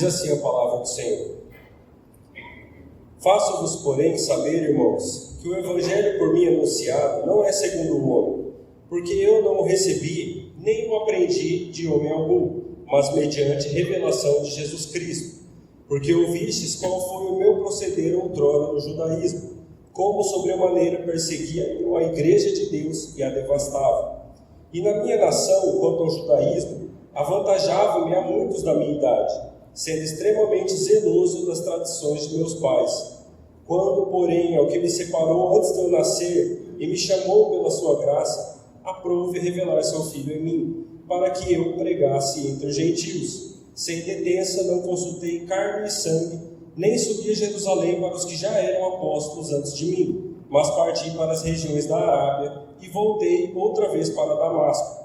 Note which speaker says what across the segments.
Speaker 1: Diz assim a palavra do Senhor: Faço-vos, porém, saber, irmãos, que o evangelho por mim anunciado não é segundo o homem, porque eu não o recebi, nem o aprendi de homem algum, mas mediante revelação de Jesus Cristo. Porque ouvistes qual foi o meu proceder outrora no judaísmo, como sobremaneira perseguia eu a igreja de Deus e a devastava. E na minha nação, quanto ao judaísmo, avantajava-me a muitos da minha idade, sendo extremamente zeloso das tradições de meus pais. Quando, porém, ao que me separou antes de eu nascer e me chamou pela sua graça, aprouve revelar seu Filho em mim, para que eu pregasse entre os gentios. Sem detença, não consultei carne e sangue, nem subi a Jerusalém para os que já eram apóstolos antes de mim, mas parti para as regiões da Arábia e voltei outra vez para Damasco.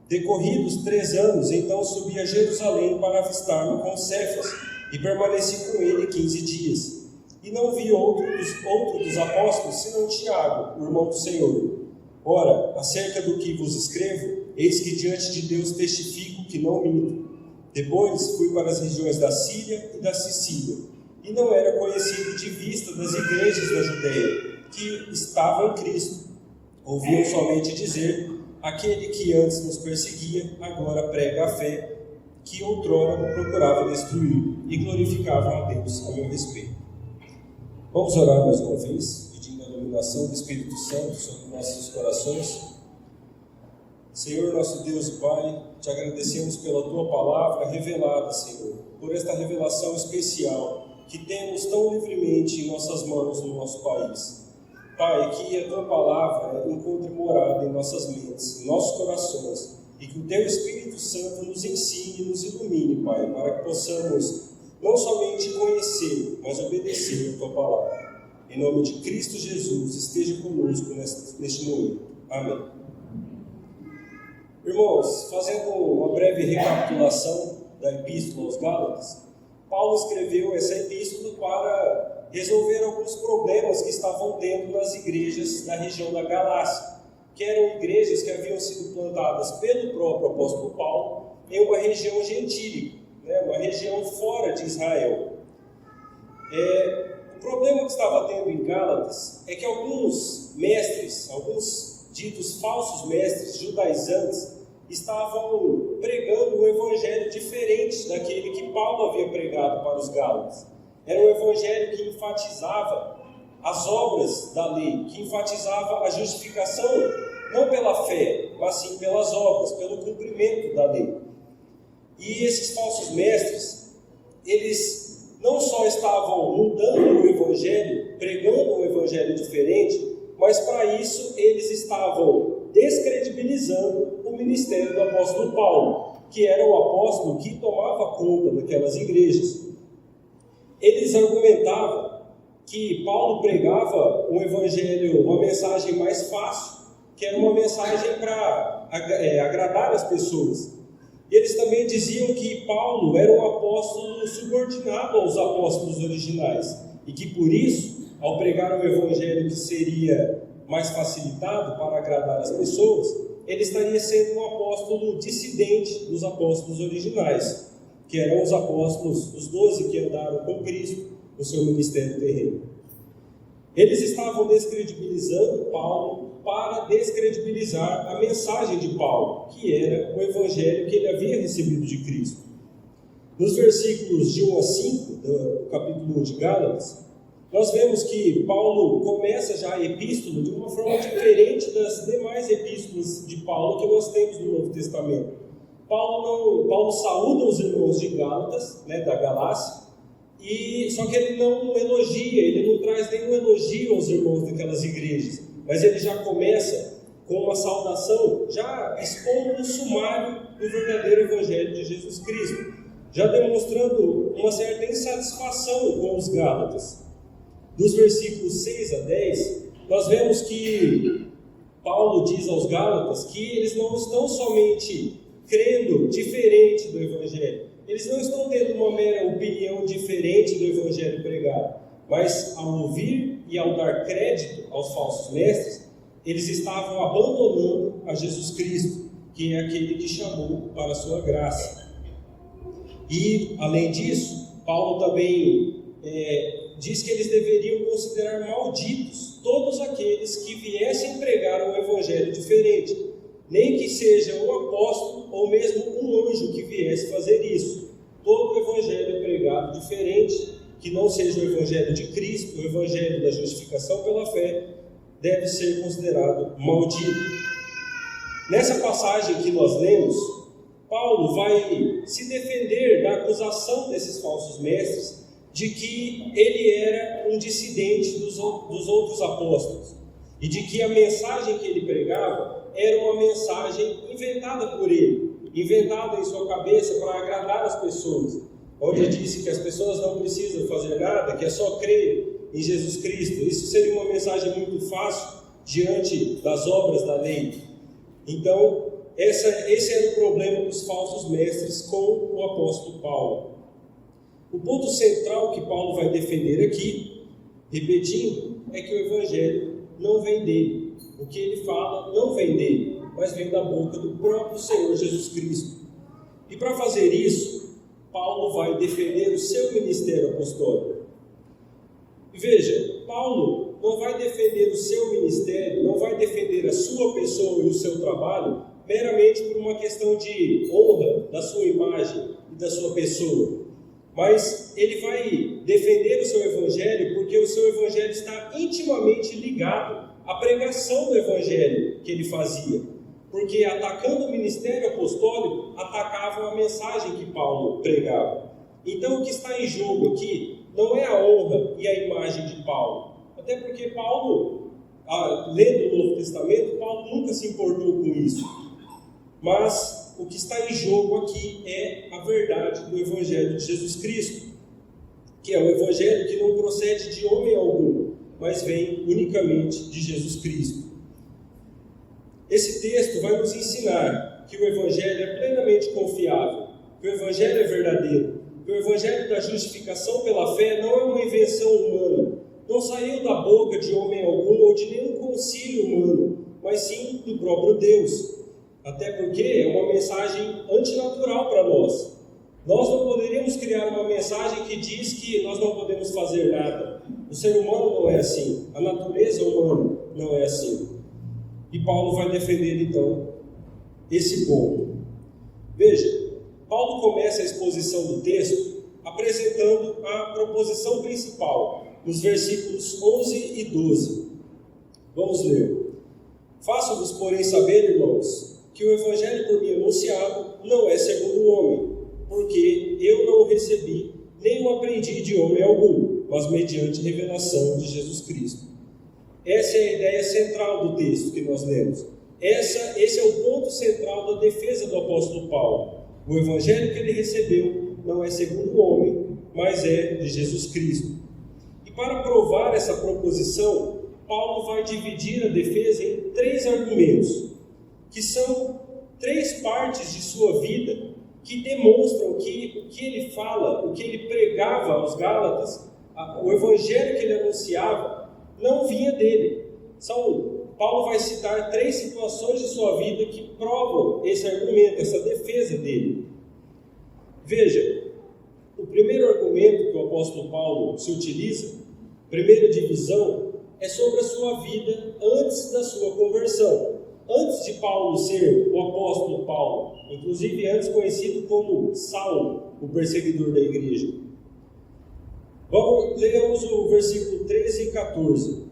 Speaker 1: Decorridos 3 anos, então subi a Jerusalém para avistar-me com Cefas e permaneci com ele 15 dias. E não vi outro dos apóstolos, senão Tiago, o irmão do Senhor. Ora, acerca do que vos escrevo, eis que diante de Deus testifico que não minto. Depois fui para as regiões da Síria e da Sicília, e não era conhecido de vista das igrejas da Judeia, que estavam em Cristo. Ouviam somente dizer: aquele que antes nos perseguia, agora prega a fé, que outrora procurava destruir, e glorificavam a Deus a meu respeito. Vamos orar mais uma vez, pedindo a iluminação do Espírito Santo sobre nossos corações. Senhor, nosso Deus e Pai, te agradecemos pela Tua palavra revelada, Senhor, por esta revelação especial que temos tão livremente em nossas mãos no nosso país. Pai, que a Tua palavra encontre morada em nossas mentes, em nossos corações, e que o Teu Espírito Santo nos ensine e nos ilumine, Pai, para que possamos não somente conhecer, mas obedecer a Tua palavra. Em nome de Cristo Jesus, esteja conosco neste momento. Amém. Irmãos, fazendo uma breve recapitulação da Epístola aos Gálatas, Paulo escreveu essa epístola para resolver alguns problemas que estavam tendo nas igrejas da região da Galácia, que eram igrejas que haviam sido plantadas pelo próprio apóstolo Paulo em uma região gentílica, uma região fora de Israel. O problema que estava tendo em Gálatas é que alguns mestres, alguns ditos falsos mestres judaizantes, estavam pregando um evangelho diferente daquele que Paulo havia pregado para os Gálatas. Era um evangelho que enfatizava as obras da lei, que enfatizava a justificação não pela fé, mas sim pelas obras, pelo cumprimento da lei. E esses falsos mestres, eles não só estavam mudando o evangelho, pregando um evangelho diferente, mas para isso eles estavam descredibilizando o ministério do apóstolo Paulo, que era o apóstolo que tomava conta daquelas igrejas. Eles argumentavam que Paulo pregava um evangelho, uma mensagem mais fácil, que era uma mensagem para agradar as pessoas. E eles também diziam que Paulo era um apóstolo subordinado aos apóstolos originais, e que por isso, ao pregar um evangelho que seria mais facilitado para agradar as pessoas, ele estaria sendo um apóstolo dissidente dos apóstolos originais, que eram os apóstolos, os 12 que andaram com Cristo no seu ministério terreno. Eles estavam descredibilizando Paulo para descredibilizar a mensagem de Paulo, que era o evangelho que ele havia recebido de Cristo. Nos versículos de 1 a 5 do capítulo 1 de Gálatas, nós vemos que Paulo começa já a epístola de uma forma diferente das demais epístolas de Paulo que nós temos no Novo Testamento. Paulo saúda os irmãos de Gálatas, da Galácia, só que ele não elogia, ele não traz nenhum elogio aos irmãos daquelas igrejas, mas ele já começa com uma saudação, já expondo o sumário do verdadeiro evangelho de Jesus Cristo, já demonstrando uma certa insatisfação com os Gálatas. Dos versículos 6 a 10, nós vemos que Paulo diz aos Gálatas que eles não estão somente crendo diferente do Evangelho, eles não estão tendo uma mera opinião diferente do Evangelho pregado, mas ao ouvir e ao dar crédito aos falsos mestres, eles estavam abandonando a Jesus Cristo, que é aquele que chamou para a sua graça. E, além disso, Paulo também diz que eles deveriam considerar malditos todos aqueles que viessem pregar um evangelho diferente, nem que seja um apóstolo ou mesmo um anjo que viesse fazer isso. Todo evangelho é pregado diferente, que não seja o evangelho de Cristo, o evangelho da justificação pela fé, deve ser considerado maldito. Nessa passagem que nós lemos, Paulo vai se defender da acusação desses falsos mestres de que ele era um dissidente dos outros apóstolos e de que a mensagem que ele pregava era uma mensagem inventada por ele, inventada em sua cabeça para agradar as pessoas, onde ele disse que as pessoas não precisam fazer nada, que é só crer em Jesus Cristo. Isso seria uma mensagem muito fácil diante das obras da lei. Então, esse era o problema dos falsos mestres com o apóstolo Paulo. O ponto central que Paulo vai defender aqui, repetindo, é que o evangelho não vem dele. O que ele fala não vem dele, mas vem da boca do próprio Senhor Jesus Cristo. E para fazer isso, Paulo vai defender o seu ministério apostólico. E veja, Paulo não vai defender o seu ministério, não vai defender a sua pessoa e o seu trabalho meramente por uma questão de honra da sua imagem e da sua pessoa. Mas ele vai defender o seu evangelho porque o seu evangelho está intimamente ligado à pregação do evangelho que ele fazia. Porque atacando o ministério apostólico, atacavam a mensagem que Paulo pregava. Então o que está em jogo aqui não é a honra e a imagem de Paulo. Até porque Paulo, lendo o Novo Testamento, Paulo nunca se importou com isso. Mas o que está em jogo aqui é a verdade do Evangelho de Jesus Cristo, que é o Evangelho que não procede de homem algum, mas vem unicamente de Jesus Cristo. Esse texto vai nos ensinar que o Evangelho é plenamente confiável, que o Evangelho é verdadeiro, que o Evangelho da justificação pela fé não é uma invenção humana, não saiu da boca de homem algum ou de nenhum concílio humano, mas sim do próprio Deus. Até porque é uma mensagem antinatural para nós. Nós não poderíamos criar uma mensagem que diz que nós não podemos fazer nada. O ser humano não é assim. A natureza humana não é assim. E Paulo vai defender, então, esse ponto. Veja, Paulo começa a exposição do texto apresentando a proposição principal, nos versículos 11 e 12. Vamos ler. Faço-vos, porém, saber, irmãos, que o evangelho por mim anunciado não é segundo o homem, porque eu não o recebi, nem o aprendi de homem algum, mas mediante revelação de Jesus Cristo. Essa é a ideia central do texto que nós lemos. Esse é o ponto central da defesa do apóstolo Paulo. O evangelho que ele recebeu não é segundo o homem, mas é de Jesus Cristo. E para provar essa proposição, Paulo vai dividir a defesa em 3 argumentos, que são 3 partes de sua vida que demonstram que o que ele fala, o que ele pregava aos Gálatas, o evangelho que ele anunciava, não vinha dele. Paulo vai citar 3 situações de sua vida que provam esse argumento, essa defesa dele. Veja, o primeiro argumento que o apóstolo Paulo se utiliza, primeira divisão, é sobre a sua vida antes da sua conversão. Antes de Paulo ser o apóstolo Paulo, inclusive antes conhecido como Saulo, o perseguidor da igreja. Leamos o versículo 13 e 14.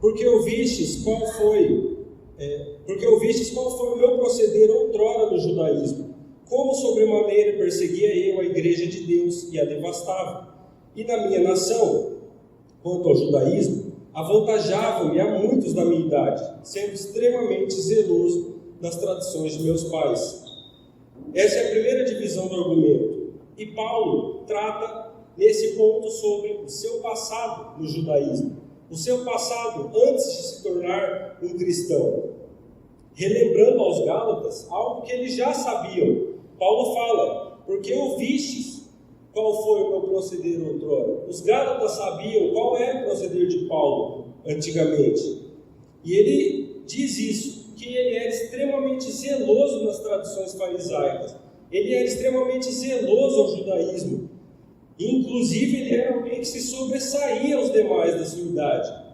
Speaker 1: Porque ouvistes qual foi o meu proceder outrora no judaísmo, como sobremaneira perseguia eu a igreja de Deus e a devastava. E na minha nação, quanto ao judaísmo, avantajava-me a muitos da minha idade, sendo extremamente zeloso das tradições de meus pais. Essa é a primeira divisão do argumento. E Paulo trata nesse ponto sobre o seu passado no judaísmo, o seu passado antes de se tornar um cristão, relembrando aos Gálatas algo que eles já sabiam. Paulo fala, porque ouvistes qual foi o meu proceder outrora. Os Gálatas sabiam qual era o proceder de Paulo antigamente. E ele diz isso, que ele era extremamente zeloso nas tradições farisaicas. ele era extremamente zeloso ao judaísmo. Inclusive, ele era alguém que se sobressaía aos demais da sua idade.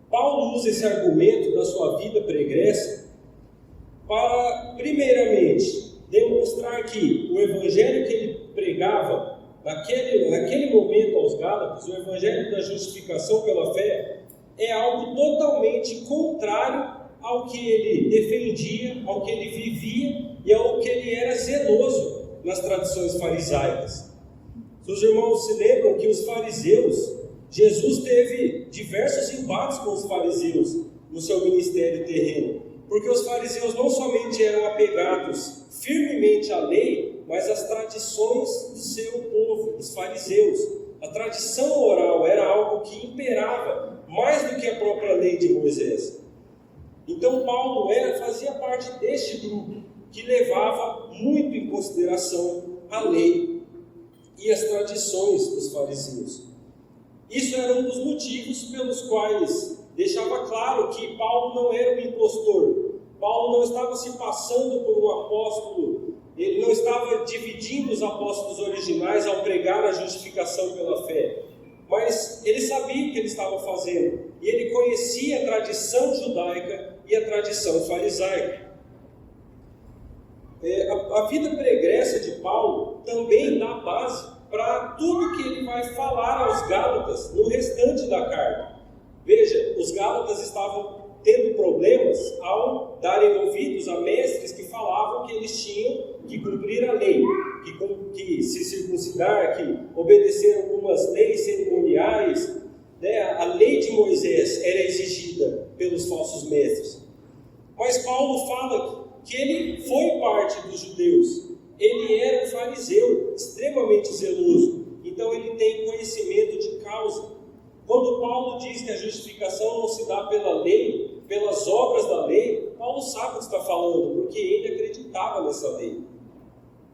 Speaker 1: Paulo usa esse argumento da sua vida pregressa para, primeiramente, demonstrar que o evangelho que ele pregava naquele momento aos Gálatas, o evangelho da justificação pela fé, é algo totalmente contrário ao que ele defendia, ao que ele vivia e ao que ele era zeloso nas tradições farisaicas. Os irmãos se lembram que os fariseus, Jesus teve diversos embates com os fariseus no seu ministério terreno, porque os fariseus não somente eram apegados firmemente à lei, mas às tradições do seu povo, dos fariseus. A tradição oral era algo que imperava mais do que a própria lei de Moisés. Então Paulo fazia parte deste grupo que levava muito em consideração a lei e as tradições dos fariseus. Isso era um dos motivos pelos quais deixava claro que Paulo não era um impostor. Paulo não estava se passando por um apóstolo, ele não estava dividindo os apóstolos originais ao pregar a justificação pela fé. Mas ele sabia o que ele estava fazendo, e ele conhecia a tradição judaica e a tradição farisaica. A vida pregressa de Paulo também dá base para tudo que ele vai falar aos Gálatas no restante da carta. Veja, os Gálatas estavam tendo problemas ao darem ouvidos a mestres que falavam que eles tinham que cumprir a lei, que se circuncidar, que obedecer algumas leis cerimoniais, né? A lei de Moisés era exigida pelos falsos mestres. Mas Paulo fala que ele foi parte dos judeus, ele era um fariseu extremamente zeloso, então ele tem conhecimento de causa. Quando Paulo diz que a justificação não se dá pela lei, pelas obras da lei, Paulo sabe o que está falando, porque ele acreditava nessa lei.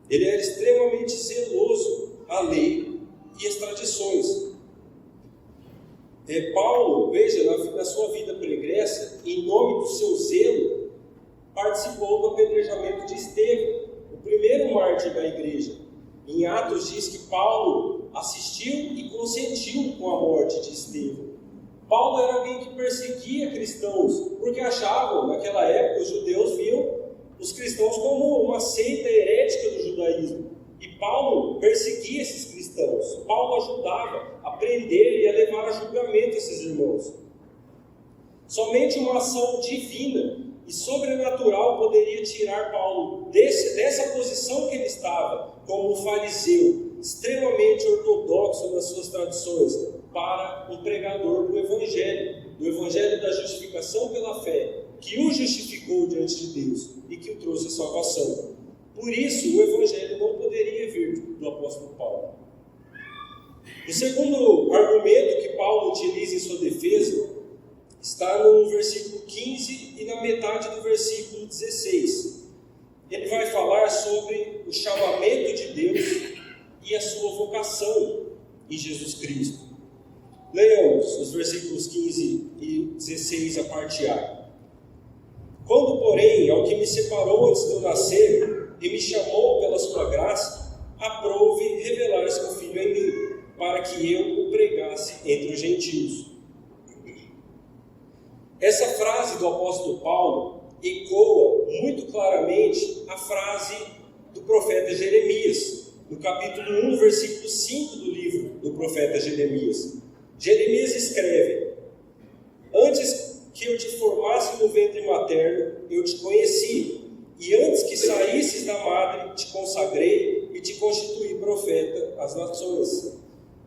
Speaker 1: Ele era extremamente zeloso à lei e às tradições. Paulo, veja, na sua vida pregressa, em nome do seu zelo, participou do apedrejamento de Estevão, o primeiro mártir da igreja. Em Atos diz que Paulo assistiu e consentiu com a morte de Estevão. Paulo era alguém que perseguia cristãos, porque achavam, naquela época, os judeus viam os cristãos como uma seita herética do judaísmo. E Paulo perseguia esses cristãos. Paulo ajudava a prender e a levar a julgamento esses irmãos. Somente uma ação divina e sobrenatural poderia tirar Paulo dessa posição que ele estava, como um fariseu, extremamente ortodoxo nas suas tradições, para um pregador do Evangelho da justificação pela fé, que o justificou diante de Deus e que o trouxe a salvação. Por isso, o Evangelho não poderia vir do apóstolo Paulo. O segundo argumento que Paulo utiliza em sua defesa está no versículo 15 e na metade do versículo 16. Ele vai falar sobre o chamamento de Deus e a sua vocação em Jesus Cristo. Leiamos os versículos 15 e 16, a parte A. Quando, porém, ao que me separou antes de eu nascer e me chamou pela sua graça, aprouve revelar seu Filho em mim, para que eu o pregasse entre os gentios. Essa frase do apóstolo Paulo ecoa muito claramente a frase do profeta Jeremias, no capítulo 1, versículo 5 do livro do profeta Jeremias. Jeremias escreve: antes que eu te formasse no ventre materno, eu te conheci, e antes que saísses da madre, te consagrei e te constituí profeta às nações.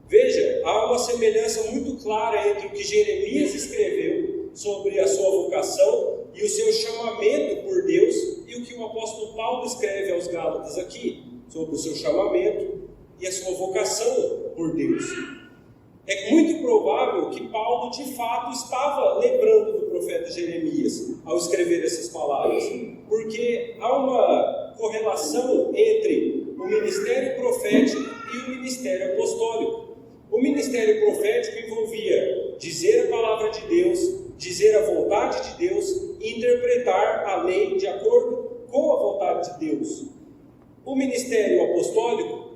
Speaker 1: Veja, há uma semelhança muito clara entre o que Jeremias escreveu sobre a sua vocação e o seu chamamento por Deus, e o que o apóstolo Paulo escreve aos Gálatas aqui, sobre o seu chamamento e a sua vocação por Deus. É muito provável que Paulo, de fato, estava lembrando do profeta Jeremias ao escrever essas palavras, porque há uma correlação entre o ministério profético e o ministério apostólico. O ministério profético envolvia dizer a palavra de Deus, dizer a vontade de Deus e interpretar a lei de acordo com a vontade de Deus. O ministério apostólico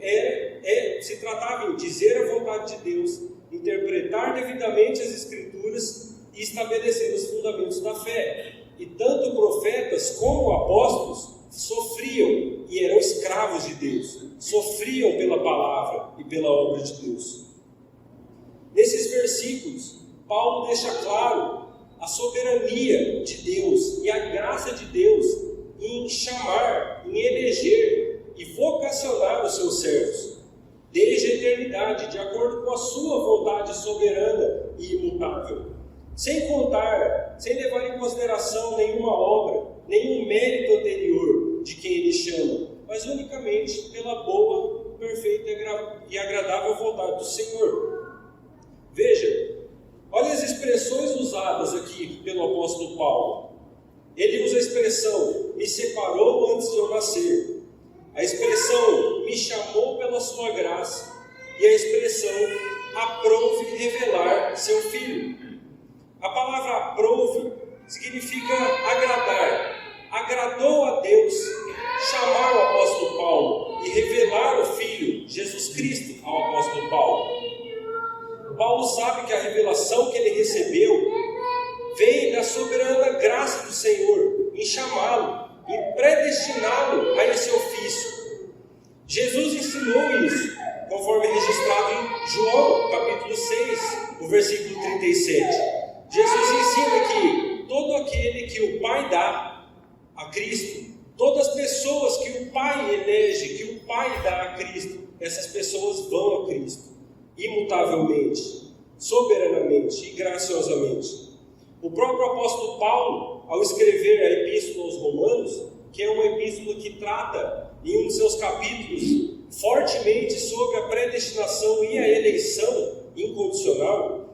Speaker 1: se tratava em dizer a vontade de Deus, interpretar devidamente as Escrituras e estabelecer os fundamentos da fé. E tanto profetas como apóstolos sofriam e eram escravos de Deus, sofriam pela palavra e pela obra de Deus. Nesses versículos, Paulo deixa claro a soberania de Deus e a graça de Deus em chamar, em eleger e vocacionar os seus servos, desde a eternidade, de acordo com a sua vontade soberana e imutável, sem levar em consideração nenhuma obra, nenhum mérito anterior de quem ele chama, mas unicamente pela boa, perfeita e agradável vontade do Senhor. Veja, olha as expressões usadas aqui pelo apóstolo Paulo. Ele usa a expressão, me separou antes de eu nascer. A expressão, me chamou pela sua graça. E a expressão, aprouve revelar seu filho. A palavra aprouve significa agradar. Agradou a Deus chamar o apóstolo Paulo e revelar o Filho, Jesus Cristo, ao apóstolo Paulo. Paulo sabe que a revelação que ele recebeu vem da soberana graça do Senhor em chamá-lo, em predestiná-lo a esse ofício. Jesus ensinou isso, conforme registrado em João, capítulo 6, o versículo 37. Jesus ensina que todo aquele que o Pai dá a Cristo, todas as pessoas que o Pai elege, que o Pai dá a Cristo, essas pessoas vão a Cristo, imutavelmente, soberanamente e graciosamente. O próprio apóstolo Paulo, ao escrever a Epístola aos Romanos, que é uma epístola que trata, em um de seus capítulos, fortemente sobre a predestinação e a eleição incondicional,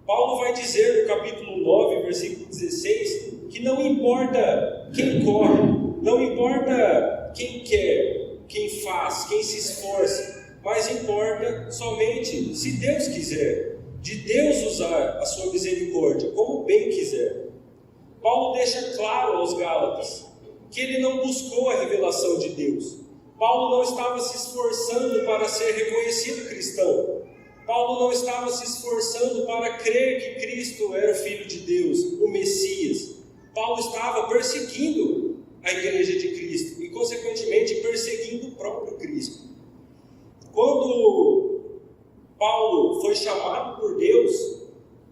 Speaker 1: Paulo vai dizer no capítulo 9, versículo 16, que não importa quem corre, não importa quem quer, quem faz, quem se esforça, mas importa somente se Deus quiser, de Deus usar a sua misericórdia como bem quiser. Paulo deixa claro aos Gálatas que ele não buscou a revelação de Deus. Paulo não estava se esforçando para ser reconhecido cristão. Paulo não estava se esforçando para crer que Cristo era o Filho de Deus, o Messias. Paulo estava perseguindo a igreja de Cristo e, consequentemente, perseguindo o próprio Cristo. Quando Paulo foi chamado por Deus,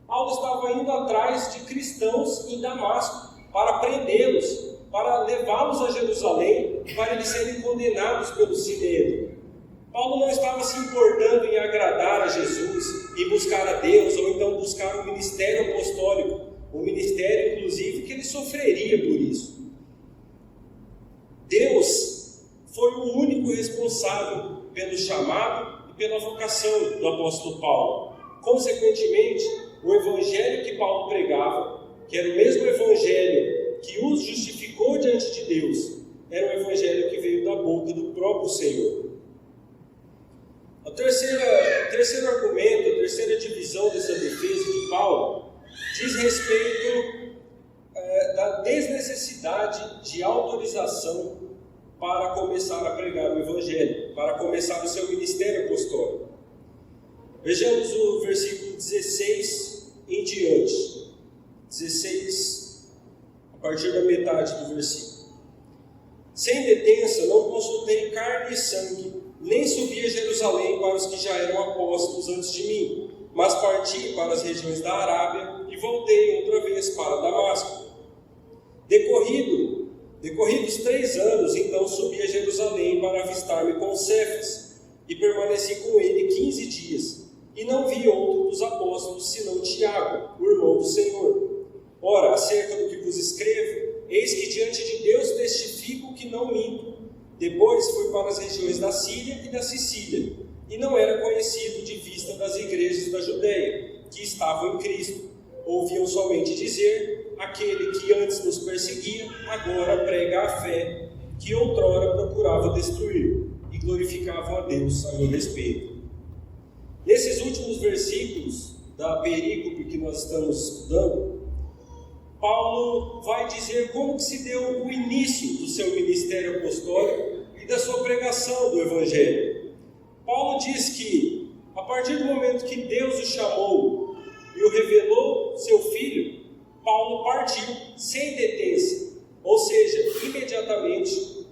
Speaker 1: Paulo estava indo atrás de cristãos em Damasco para prendê-los, para levá-los a Jerusalém, para eles serem condenados pelo Sinédrio. Paulo não estava se importando em agradar a Jesus e buscar a Deus, ou então buscar o ministério apostólico, um ministério, inclusive, que ele sofreria por isso. Deus foi o único responsável pelo chamado e pela vocação do apóstolo Paulo. Consequentemente, o evangelho que Paulo pregava, que era o mesmo evangelho que os justificou diante de Deus, era o evangelho que veio da boca do próprio Senhor. O terceiro argumento, a terceira divisão dessa defesa de Paulo, diz respeito da desnecessidade de autorização para começar a pregar o Evangelho, para começar o seu ministério apostólico. Vejamos o versículo 16 em diante. 16, a partir da metade do versículo. Sem detença, não consultei carne e sangue, nem subi a Jerusalém para os que já eram apóstolos antes de mim, mas parti para as regiões da Arábia e voltei outra vez para Damasco. Decorridos 3 anos, então subi a Jerusalém para avistar-me com Cefas, e permaneci com ele 15 dias, e não vi outro dos apóstolos senão Tiago, o irmão do Senhor. Ora, acerca do que vos escrevo, eis que diante de Deus testifico que não minto. Depois fui para as regiões da Síria e da Sicília, e não era conhecido de vista das igrejas da Judeia, que estavam em Cristo. Ouviam somente dizer, aquele que antes nos perseguia, agora prega a fé, que outrora procurava destruir, e glorificavam a Deus a meu respeito. Nesses últimos versículos da perícope que nós estamos estudando, Paulo vai dizer como que se deu o início do seu ministério apostólico e da sua pregação do Evangelho. Paulo diz que, a partir do momento que Deus o chamou e o revelou seu Filho, Paulo partiu sem detença, ou seja, imediatamente,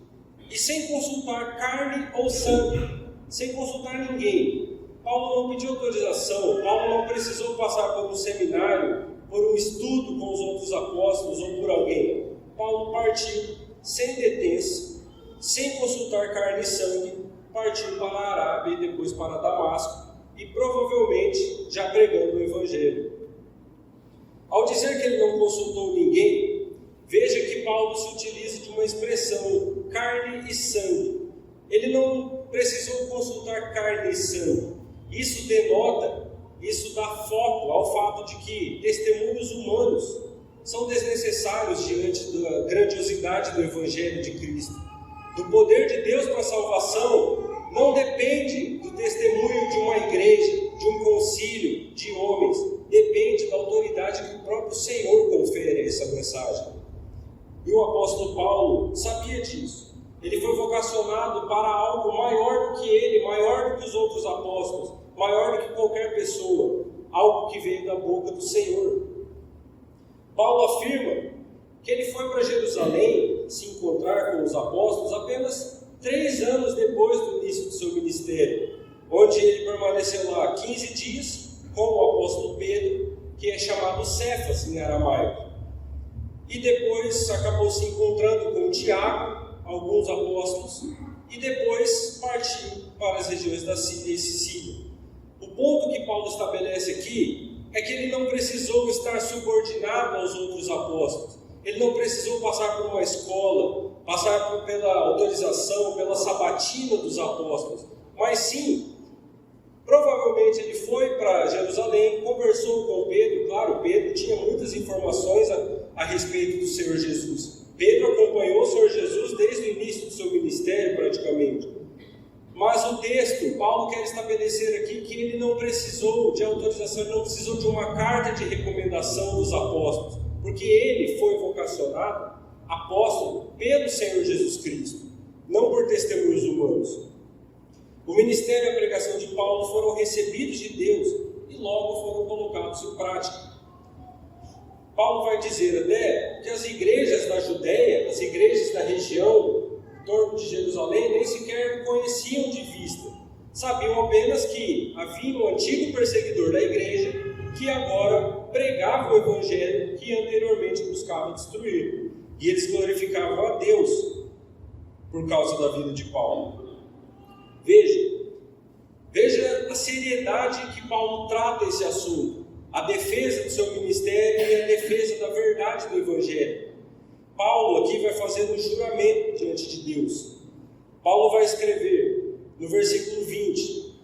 Speaker 1: e sem consultar carne ou sangue, sem consultar ninguém. Paulo não pediu autorização, Paulo não precisou passar por um seminário, por um estudo com os outros apóstolos ou por alguém. Paulo partiu sem detença, sem consultar carne e sangue, partiu para a Arábia e depois para Damasco, e provavelmente já pregando o Evangelho. Ao dizer que ele não consultou ninguém, veja que Paulo se utiliza de uma expressão, carne e sangue. Ele não precisou consultar carne e sangue. Isso denota, isso dá foco ao fato de que testemunhos humanos são desnecessários diante da grandiosidade do Evangelho de Cristo. Do poder de Deus para a salvação não depende do testemunho de uma igreja, de um concílio, de homens. Depende da autoridade que o próprio Senhor confere a essa mensagem. E o apóstolo Paulo sabia disso. Ele foi vocacionado para algo maior do que ele, maior do que os outros apóstolos, maior do que qualquer pessoa, algo que veio da boca do Senhor. Paulo afirma que ele foi para Jerusalém se encontrar com os apóstolos apenas 3 anos depois do início do seu ministério, onde ele permaneceu lá 15 dias com o apóstolo Pedro, que é chamado Cefas em aramaico. E depois acabou se encontrando com Tiago, alguns apóstolos, e depois partiu para as regiões da Síria e Sicília. O ponto que Paulo estabelece aqui é que ele não precisou estar subordinado aos outros apóstolos. Ele não precisou passar por uma escola, passar pela autorização, pela sabatina dos apóstolos, mas sim, provavelmente ele foi para Jerusalém, conversou com Pedro. Claro, Pedro tinha muitas informações a respeito do Senhor Jesus. Pedro acompanhou o Senhor Jesus desde o início do seu ministério, praticamente. Mas o texto, Paulo quer estabelecer aqui que ele não precisou de autorização, ele não precisou de uma carta de recomendação dos apóstolos, porque ele foi vocacionado apóstolo pelo Senhor Jesus Cristo, não por testemunhos humanos. O ministério e a pregação de Paulo foram recebidos de Deus e logo foram colocados em prática. Paulo vai dizer até que as igrejas da Judéia, as igrejas da região em torno de Jerusalém, nem sequer conheciam de vista. Sabiam apenas que havia um antigo perseguidor da igreja que agora pregava o Evangelho que anteriormente buscava destruir. E eles glorificavam a Deus por causa da vida de Paulo. Veja a seriedade que Paulo trata esse assunto, a defesa do seu ministério e a defesa da verdade do Evangelho. Paulo aqui vai fazer um juramento diante de Deus. Paulo vai escrever no versículo 20: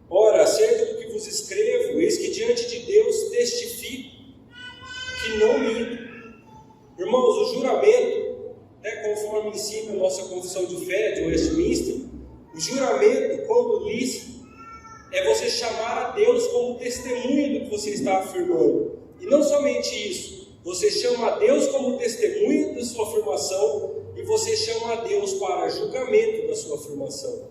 Speaker 1: ora, acerca do que vos escrevo, eis que diante de Deus testifico que não minto. Irmãos, o juramento, conforme ensina a nossa confissão de fé de Westminster, o juramento, quando lícito, é você chamar a Deus como testemunha do que você está afirmando. E não somente isso, você chama a Deus como testemunha da sua afirmação e você chama a Deus para julgamento da sua afirmação.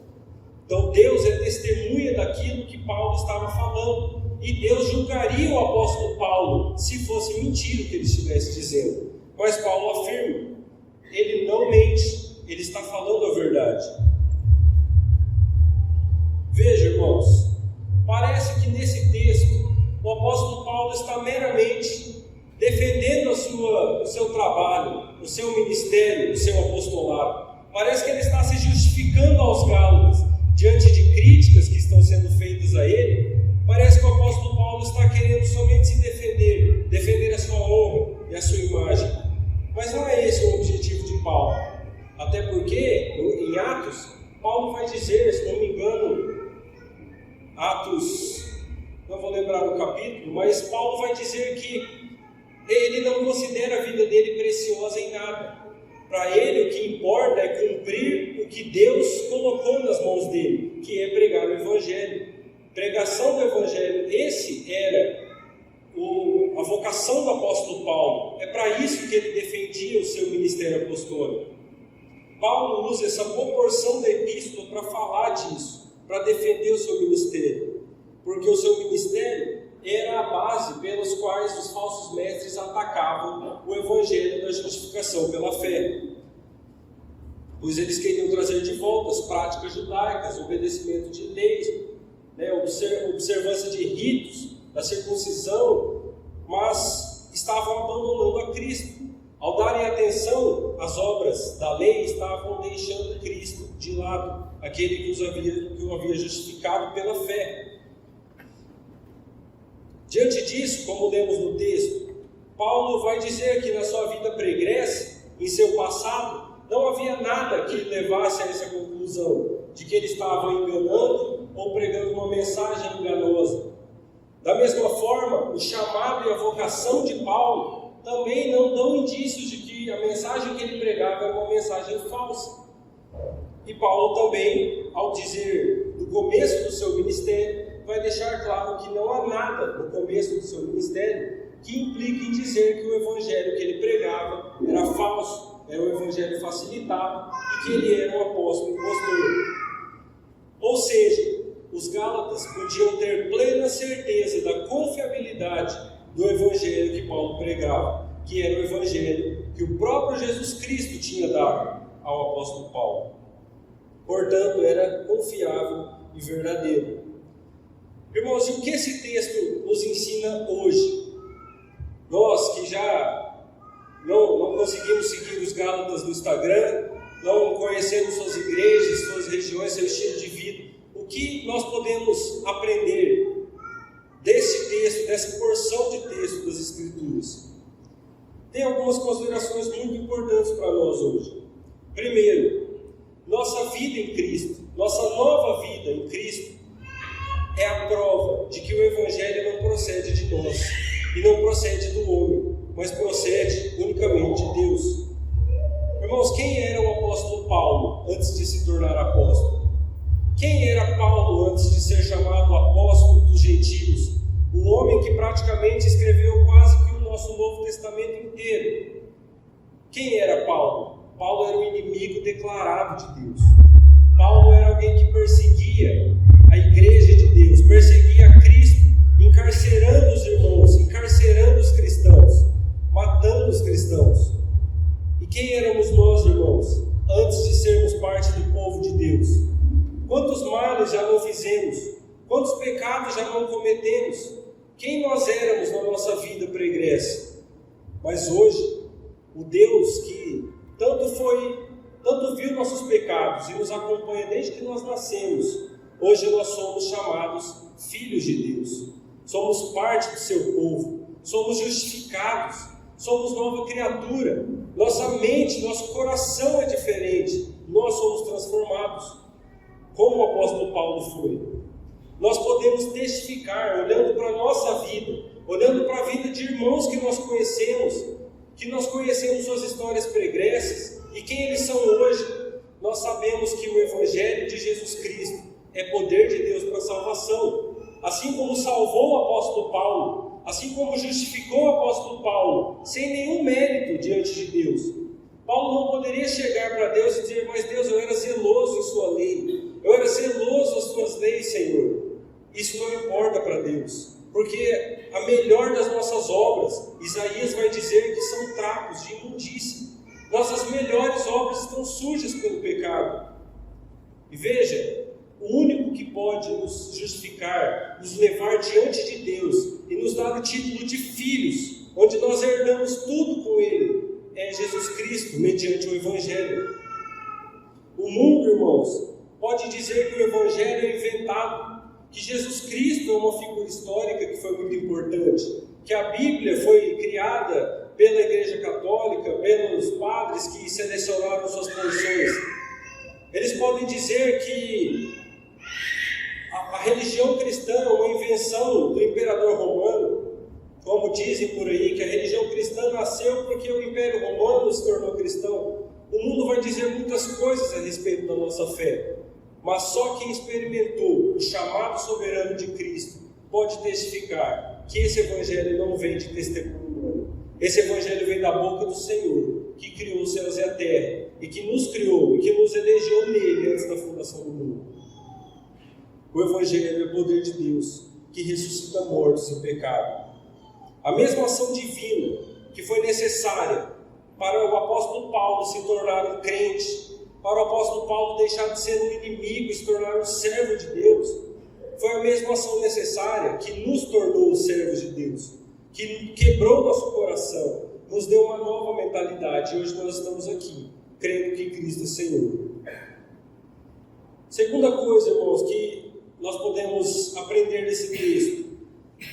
Speaker 1: Então Deus é testemunha daquilo que Paulo estava falando. E Deus julgaria o apóstolo Paulo se fosse mentira o que ele estivesse dizendo. Mas Paulo afirma, ele não mente, ele está falando a verdade. Veja, irmãos, parece que nesse texto o apóstolo Paulo está meramente defendendo o seu trabalho, o seu ministério, o seu apostolado. Parece que ele está se justificando aos Gálatas diante de críticas que estão sendo feitas a ele. Parece que o apóstolo Paulo está querendo somente se defender a sua honra e a sua imagem. Mas não é esse o objetivo de Paulo. Até porque, em Atos, Paulo vai dizer, se não me engano, Atos, não vou lembrar o capítulo, mas Paulo vai dizer que ele não considera a vida dele preciosa em nada. Para ele o que importa é cumprir o que Deus colocou nas mãos dele, que é pregar o Evangelho. Pregação do Evangelho, esse era a vocação do apóstolo Paulo. É para isso que ele defendia o seu ministério apostólico. Paulo usa essa proporção da epístola para falar disso, para defender o seu ministério, porque o seu ministério era a base pelas quais os falsos mestres atacavam o evangelho da justificação pela fé, pois eles queriam trazer de volta as práticas judaicas, obedecimento de leis, observância de ritos, da circuncisão, mas estavam abandonando a Cristo. Ao darem atenção às obras da lei, estavam deixando Cristo de lado, aquele que o havia justificado pela fé. Diante disso, como lemos no texto, Paulo vai dizer que na sua vida pregressa, em seu passado, não havia nada que levasse a essa conclusão, de que ele estava enganando ou pregando uma mensagem enganosa. Da mesma forma, o chamado e a vocação de Paulo também não dão indícios de que a mensagem que ele pregava era uma mensagem falsa. E Paulo também, ao dizer do começo do seu ministério, vai deixar claro que não há nada no começo do seu ministério que implique em dizer que o evangelho que ele pregava era falso, era um evangelho facilitado e que ele era um apóstolo impostor. Ou seja, os Gálatas podiam ter plena certeza da confiabilidade do evangelho que Paulo pregava, que era o evangelho que o próprio Jesus Cristo tinha dado ao apóstolo Paulo. Portanto, era confiável e verdadeiro. Irmãos, e o que esse texto nos ensina hoje? Nós que já não conseguimos seguir os Gálatas no Instagram, não conhecemos suas igrejas, suas regiões, seu estilo de vida, o que nós podemos aprender desse texto, dessa porção de texto das Escrituras? Tem algumas considerações muito importantes para nós hoje. Primeiro, nossa vida em Cristo, nossa nova vida em Cristo, é a prova de que o Evangelho não procede de nós e não procede do homem, mas procede unicamente de Deus. Irmãos, quem era o apóstolo Paulo antes de se tornar apóstolo? Quem era Paulo antes de ser chamado apóstolo dos gentios? O homem que praticamente escreveu quase que o nosso Novo Testamento inteiro. Quem era Paulo? Paulo era um inimigo declarado de Deus. Paulo era alguém que perseguia a igreja de Deus, perseguia a Cristo, encarcerando os irmãos, encarcerando os cristãos, matando os cristãos. E quem éramos nós, irmãos, antes de sermos parte do povo de Deus? Quantos males já não fizemos? Quantos pecados já não cometemos? Quem nós éramos na nossa vida pregressa? Mas hoje, o Deus que tanto viu nossos pecados e nos acompanha desde que nós nascemos, hoje nós somos chamados filhos de Deus, somos parte do seu povo, somos justificados, somos nova criatura, nossa mente, nosso coração é diferente, nós somos transformados, como o apóstolo Paulo foi. Nós podemos testificar, olhando para a nossa vida, olhando para a vida de irmãos que nós conhecemos suas histórias pregressas e quem eles são hoje. Nós sabemos que o Evangelho de Jesus Cristo é poder de Deus para a salvação. Assim como salvou o apóstolo Paulo, assim como justificou o apóstolo Paulo, sem nenhum mérito diante de Deus. Paulo não poderia chegar para Deus e dizer: mas Deus, eu era zeloso em sua lei, eu era zeloso às tuas leis, Senhor. Isso não importa para Deus, porque a melhor das nossas obras, Isaías vai dizer que são trapos de imundícia. Nossas melhores obras estão sujas pelo pecado. E veja, o único que pode nos justificar, nos levar diante de Deus e nos dar o título de filhos, onde nós herdamos tudo com Ele, é Jesus Cristo, mediante o Evangelho. O mundo, irmãos, pode dizer que o Evangelho é inventado, que Jesus Cristo é uma figura histórica que foi muito importante, que a Bíblia foi criada pela Igreja Católica, pelos padres que selecionaram suas porções. Eles podem dizer que a religião cristã é uma invenção do imperador romano, como dizem por aí, que a religião cristã nasceu porque o Império Romano se tornou cristão. O mundo vai dizer muitas coisas a respeito da nossa fé, mas só quem experimentou o chamado soberano de Cristo pode testificar que esse Evangelho não vem de testemunho humano, Esse Evangelho vem da boca do Senhor, que criou os céus e a terra, e que nos criou, e que nos elegeu nele antes da fundação do mundo. O Evangelho é o poder de Deus, que ressuscita mortos em pecado. A mesma ação divina que foi necessária para o apóstolo Paulo se tornar um crente, para o apóstolo Paulo deixar de ser um inimigo e se tornar um servo de Deus, foi a mesma ação necessária que nos tornou servos de Deus, que quebrou nosso coração, nos deu uma nova mentalidade, e hoje nós estamos aqui, crendo que Cristo é Senhor. Segunda coisa, irmãos, que nós podemos aprender desse texto: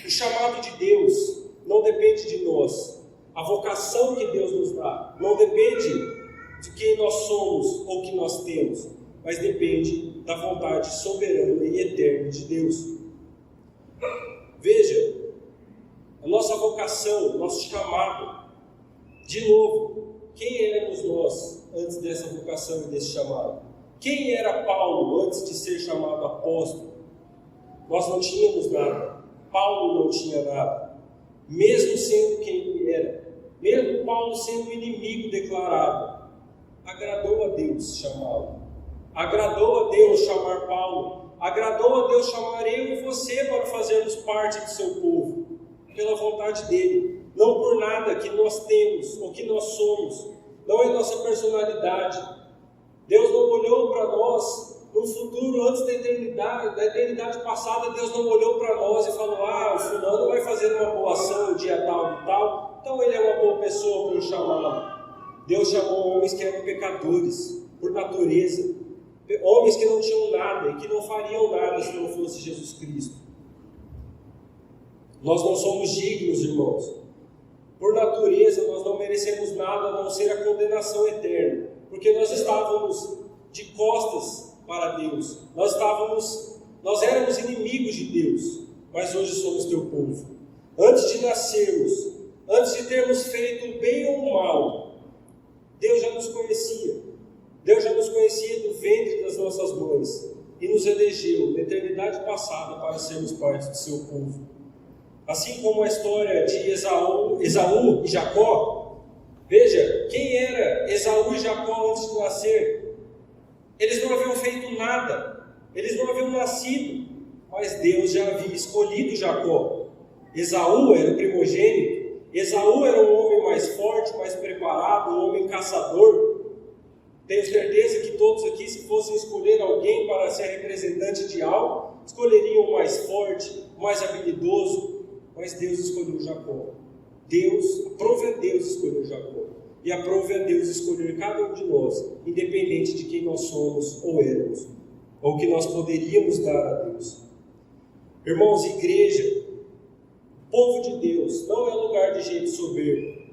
Speaker 1: o chamado de Deus não depende de nós, a vocação que Deus nos dá não depende de quem nós somos ou que nós temos, mas depende da vontade soberana e eterna de Deus. Veja, a nossa vocação, o nosso chamado, de novo, quem éramos nós antes dessa vocação e desse chamado? Quem era Paulo antes de ser chamado apóstolo? Nós não tínhamos nada, Paulo não tinha nada, mesmo sendo quem ele era, mesmo Paulo sendo um inimigo declarado, agradou a Deus chamá-lo, agradou a Deus chamar Paulo, agradou a Deus chamar eu e você para fazermos parte do seu povo, pela vontade dele, não por nada que nós temos ou que nós somos, não é nossa personalidade. Deus não olhou para nós no futuro, antes da eternidade passada. Deus não olhou para nós e falou: o fulano vai fazer uma boa ação no dia tal e tal, então ele é uma boa pessoa para eu chamá-lo. Deus chamou homens que eram pecadores, por natureza, homens que não tinham nada e que não fariam nada se não fosse Jesus Cristo. Nós não somos dignos, irmãos. Por natureza, nós não merecemos nada a não ser a condenação eterna, porque nós estávamos de costas para Deus, nós éramos inimigos de Deus, mas hoje somos teu povo. Antes de nascermos, antes de termos feito o bem ou o mal, Deus já nos conhecia. Deus já nos conhecia do ventre das nossas mães e nos elegeu na eternidade passada para sermos parte do seu povo. Assim como a história de Esaú e Jacó, veja, quem era Esaú e Jacó antes de nascer? Eles não haviam feito nada, eles não haviam nascido, mas Deus já havia escolhido Jacó. Esaú era o primogênito, Esaú era um homem mais forte, mais preparado, um homem caçador. Tenho certeza que todos aqui, se fossem escolher alguém para ser representante de algo, escolheriam o mais forte, o mais habilidoso, mas Deus escolheu Jacó. Aprove a Deus escolher Jacó. E aprove a Deus escolher cada um de nós, independente de quem nós somos ou éramos, ou que nós poderíamos dar a Deus. Irmãos, igreja, povo de Deus, não é lugar de gente soberba,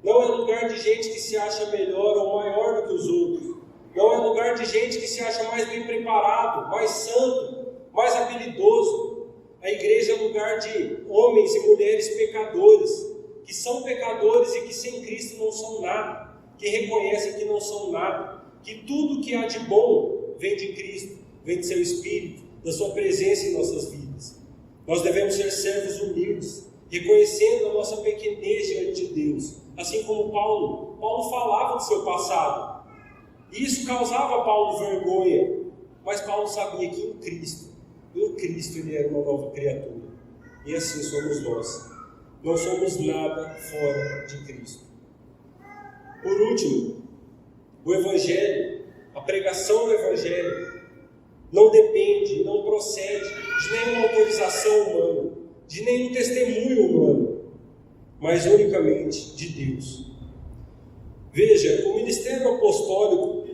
Speaker 1: não é lugar de gente que se acha melhor ou maior do que os outros, não é lugar de gente que se acha mais bem preparado, mais santo, mais habilidoso. A igreja é lugar de homens e mulheres pecadores, que são pecadores e que sem Cristo não são nada, que reconhecem que não são nada, que tudo que há de bom vem de Cristo, vem de seu Espírito, da sua presença em nossas vidas. Nós devemos ser servos humildes, reconhecendo a nossa pequenez diante de Deus, assim como Paulo falava do seu passado, e isso causava a Paulo vergonha, mas Paulo sabia que em Cristo ele era uma nova criatura, e assim somos nós. Não somos nada fora de Cristo. Por último, o Evangelho, a pregação do Evangelho, não depende, não procede de nenhuma autorização humana, de nenhum testemunho humano, mas unicamente de Deus. Veja, o ministério apostólico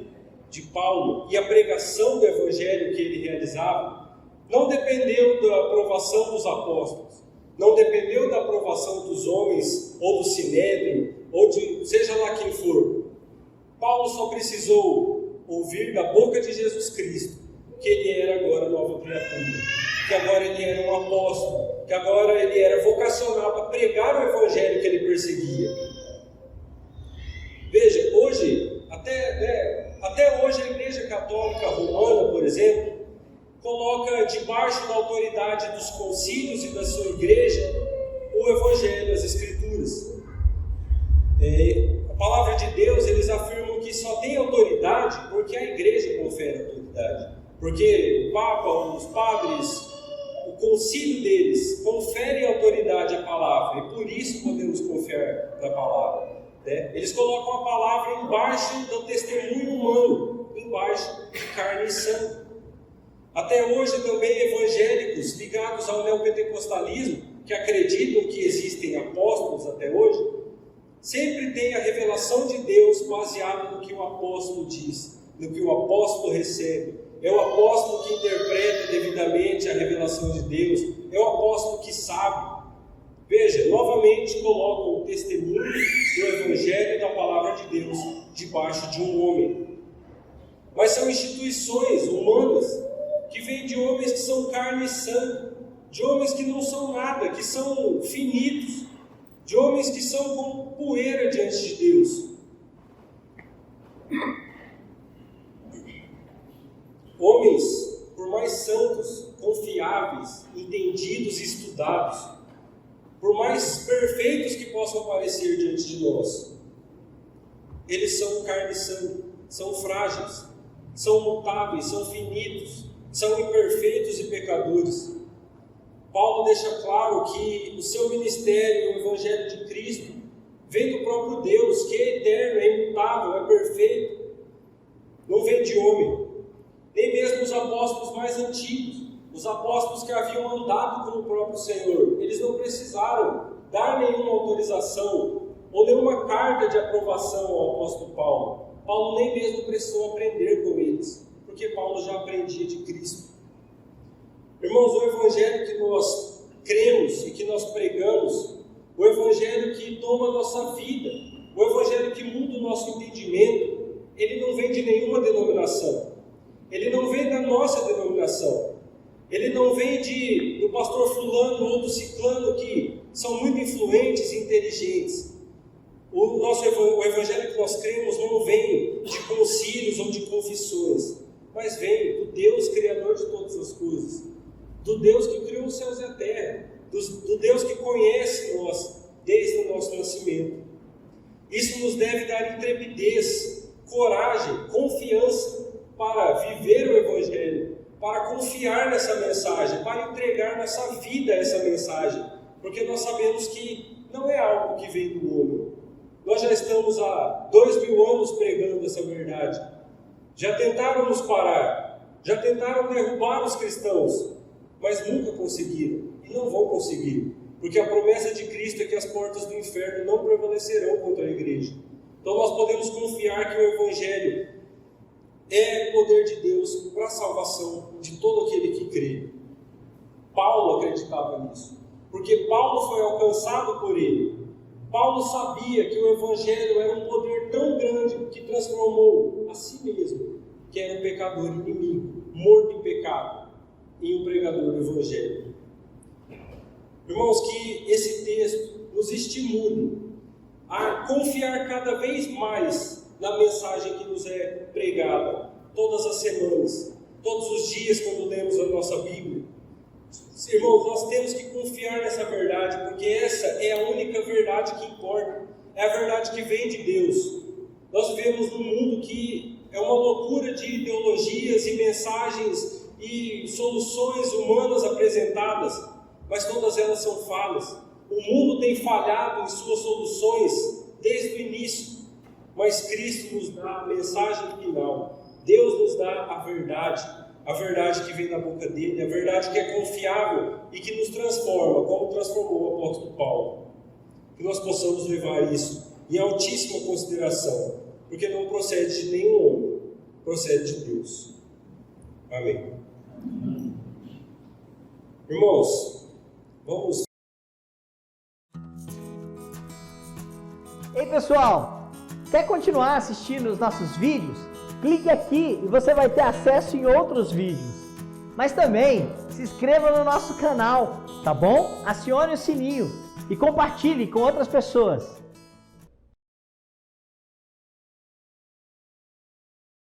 Speaker 1: de Paulo e a pregação do Evangelho que ele realizava não dependeu da aprovação dos apóstolos, não dependeu da aprovação dos homens, ou do Sinédrio, ou de seja lá quem for. Paulo só precisou ouvir da boca de Jesus Cristo que ele era agora nova criatura, que agora ele era um apóstolo, que agora ele era vocacionado a pregar o Evangelho que ele perseguia. Veja, hoje, até hoje a Igreja Católica Romana, por exemplo, coloca debaixo da autoridade dos concílios e da sua igreja o Evangelho, as Escrituras. A palavra de Deus, eles afirmam que só tem autoridade porque a igreja confere autoridade. Porque o Papa, os padres, o concílio deles confere autoridade à palavra e por isso podemos confiar na palavra. Eles colocam a palavra embaixo do testemunho humano, embaixo de carne e sangue. Até hoje também evangélicos ligados ao neopentecostalismo, que acreditam que existem apóstolos até hoje, sempre tem a revelação de Deus baseada no que o apóstolo diz, no que o apóstolo recebe. É o apóstolo que interpreta devidamente a revelação de Deus, é o apóstolo que sabe. Veja, novamente colocam o testemunho do Evangelho da palavra de Deus debaixo de um homem. Mas são instituições humanas que vêm de homens que são carne e sangue, de homens que não são nada, que são finitos, de homens que são como poeira diante de Deus. Homens, por mais santos, confiáveis, entendidos e estudados, por mais perfeitos que possam parecer diante de nós, eles são carne e sangue, são frágeis, são mutáveis, são finitos, são imperfeitos e pecadores. Paulo deixa claro que o seu ministério, o Evangelho de Cristo, vem do próprio Deus, que é eterno, é imutável, é perfeito, não vem de homem. Nem mesmo os apóstolos mais antigos, os apóstolos que haviam andado com o próprio Senhor, eles não precisaram dar nenhuma autorização ou nenhuma carta de aprovação ao apóstolo Paulo. Paulo nem mesmo precisou aprender com eles, porque Paulo já aprendia de Cristo. Irmãos, o Evangelho que nós cremos e que nós pregamos, o Evangelho que toma a nossa vida, o Evangelho que muda o nosso entendimento, ele não vem de nenhuma denominação. Ele não vem da nossa denominação. Ele não vem do pastor fulano ou do ciclano, que são muito influentes e inteligentes. O Evangelho que nós cremos não vem de concílios ou de confissões, mas vem do Deus Criador de todas as coisas, do Deus que criou os céus e a terra, do Deus que conhece nós desde o nosso nascimento. Isso nos deve dar intrepidez, coragem, confiança para viver o Evangelho, para confiar nessa mensagem, para entregar nossa vida a essa mensagem, porque nós sabemos que não é algo que vem do homem. Nós já estamos há 2000 anos pregando essa verdade. Já tentaram nos parar, já tentaram derrubar os cristãos, mas nunca conseguiram e não vão conseguir, porque a promessa de Cristo é que as portas do inferno não prevalecerão contra a igreja. Então nós podemos confiar que o Evangelho é o poder de Deus para a salvação de todo aquele que crê. Paulo acreditava nisso, porque Paulo foi alcançado por ele. Paulo sabia que o Evangelho era um poder tão grande que transformou a si mesmo, que era um pecador inimigo, morto em pecado, em um pregador do Evangelho. Irmãos, que esse texto nos estimule a confiar cada vez mais na mensagem que nos é pregada todas as semanas, todos os dias quando lemos a nossa Bíblia. Irmãos, nós temos que confiar nessa verdade, porque essa é a única verdade que importa, é a verdade que vem de Deus. Nós vivemos num mundo que é uma loucura de ideologias e mensagens e soluções humanas apresentadas, mas todas elas são falhas. O mundo tem falhado em suas soluções desde o início, mas Cristo nos dá a mensagem final. Deus nos dá a verdade que vem da boca dele, a verdade que é confiável e que nos transforma, como transformou o apóstolo Paulo. Que nós possamos levar isso em altíssima consideração, porque não procede de nenhum homem, procede de Deus. Amém. Irmãos, vamos.
Speaker 2: Ei pessoal, quer continuar assistindo os nossos vídeos? Clique aqui e você vai ter acesso em outros vídeos. Mas também se inscreva no nosso canal, tá bom? Acione o sininho e compartilhe com outras pessoas.